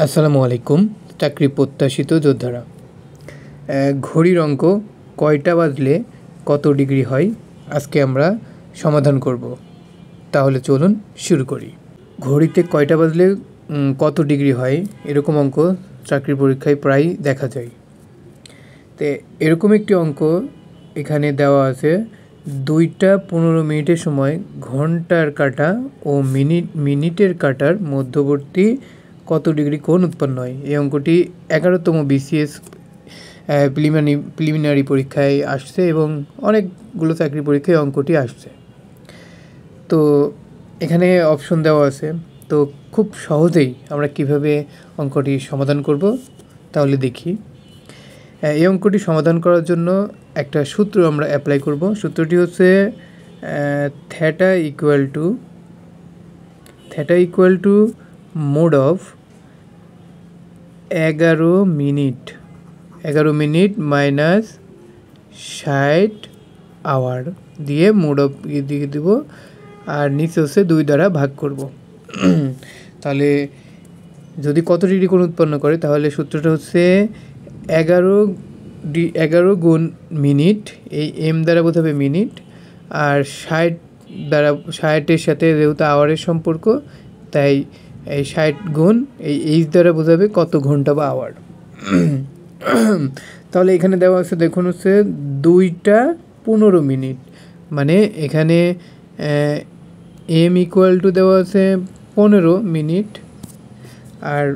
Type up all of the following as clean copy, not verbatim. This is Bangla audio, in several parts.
আসসালামু আলাইকুম। চাকরি প্রত্যাশিত যোদ্ধারা, ঘড়ির অঙ্ক কয়টা বাজলে কত ডিগ্রি হয় আজকে আমরা সমাধান করব। তাহলে চলুন শুরু করি। ঘড়িতে কয়টা বাজলে কত ডিগ্রি হয় এরকম অঙ্ক চাকরির পরীক্ষায় প্রায় দেখা যায়। তো এরকম একটি অঙ্ক এখানে দেওয়া আছে, 2টা 15 মিনিটের সময় ঘন্টার কাঁটা ও মিনিটের কাঁটার মধ্যবর্তী কত ডিগ্রি কোণ উৎপন্ন হয়। এই অঙ্কটি 11তম BCS প্রিলিমিনারি পরীক্ষায় আসছে এবং অনেকগুলো চাকরি পরীক্ষায় অঙ্কটি আসছে। তো এখানে অপশন দেওয়া আছে, তো খুব সহজেই আমরা কিভাবে অঙ্কটি সমাধান করব তাহলে দেখি। এই অঙ্কটি সমাধান করার জন্য একটা সূত্র আমরা অ্যাপ্লাই করব। সূত্রটি হচ্ছে theta equal to mod of 11 minute minus 60 hour দিয়ে মোড অফ দিয়ে দেব, আর নিচে হচ্ছে 2 দ্বারা ভাগ করব। তাহলে যদি কত ডিগ্রি কোণ উৎপন্ন করে, তাহলে সূত্রটা হচ্ছে 11 গুণ মিনিট, এই এম দ্বারা বোঝাবে মিনিট, আর 60-এর সাথে যেহেতু আওয়ারের সম্পর্ক, তাই এই 60 গুণ এই এইচ দ্বারা বোঝাবে কত ঘন্টা বা আওয়ার। তাহলে এখানে দেওয়া আছে, দেখুন হচ্ছে 2টা 15 মিনিট, মানে এখানে এম ইকুয়াল টু দেওয়া আছে 15 মিনিট, আর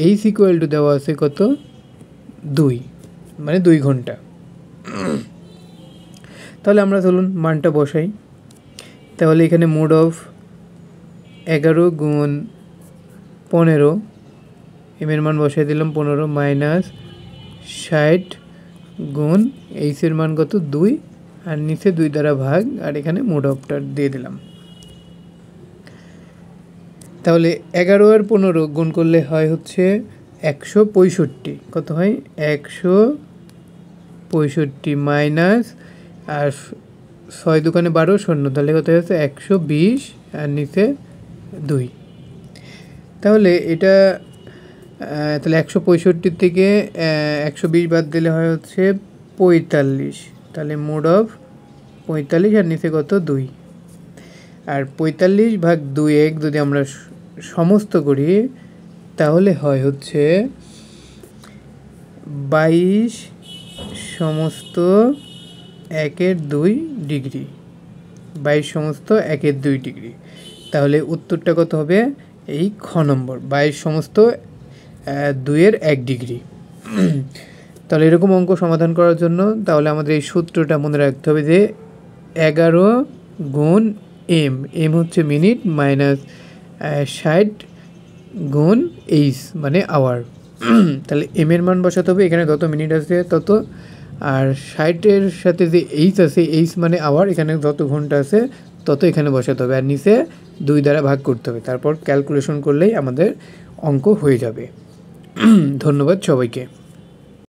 এইচ ইকুয়াল টু দেওয়া আছে কত 2, মানে 2 ঘন্টা। তাহলে আমরা চলুন মানটা বসাই। তাহলে এখানে মোড অফ 11 গুণ 15, এমের মান বসাই দিলাম 15 মাইনাস 60 গুণ এইচের মান কত 2, আর নিচে 2 দ্বারা ভাগ, আর এখানে মোড অফটা দিয়ে দিলাম। তাহলে 11 আর 15 গুণ করলে হয় হচ্ছে 165। কত হয় 165 মাইনাস, আর 6 দোকানে 12 শূন্য, তাহলে কত হচ্ছে 120, আর নিচে 2। তাহলে এটা তাহলে 165 থেকে 120 বাদ দিলে হয় হচ্ছে 45। তাহলে মোড অফ 45, আর নিচে কত 2, আর 45 ভাগ 2 যদি আমরা সমস্ত করি, তাহলে হয় হচ্ছে 22 সমস্ত 1/2 ডিগ্রি, 22 সমস্ত 1/2 ডিগ্রি। তাহলে উত্তরটা কত হবে, এই খ নম্বর 22 সমস্ত 2/1 ডিগ্রি। তাহলে এরকম অঙ্ক সমাধান করার জন্য তাহলে আমাদের এই সূত্রটা মনে রাখতে হবে যে 11 গুণ এম হচ্ছে মিনিট, মাইনাস 60 গুণ এইচ মানে আওয়ার। তাহলে এম এর মান বসাতে হবে, এখানে যত মিনিট আছে তত, আর 60-এর সাথে যে এইচ আছে, এইচ মানে আওয়ার, এখানে যত ঘন্টা আছে তত এখানে বসাতে হবে, আর নিচে 2 দ্বারা ভাগ করতে হবে। তারপর ক্যালকুলেশন করলেই আমাদের অঙ্ক হয়ে যাবে। ধন্যবাদ সবাইকে।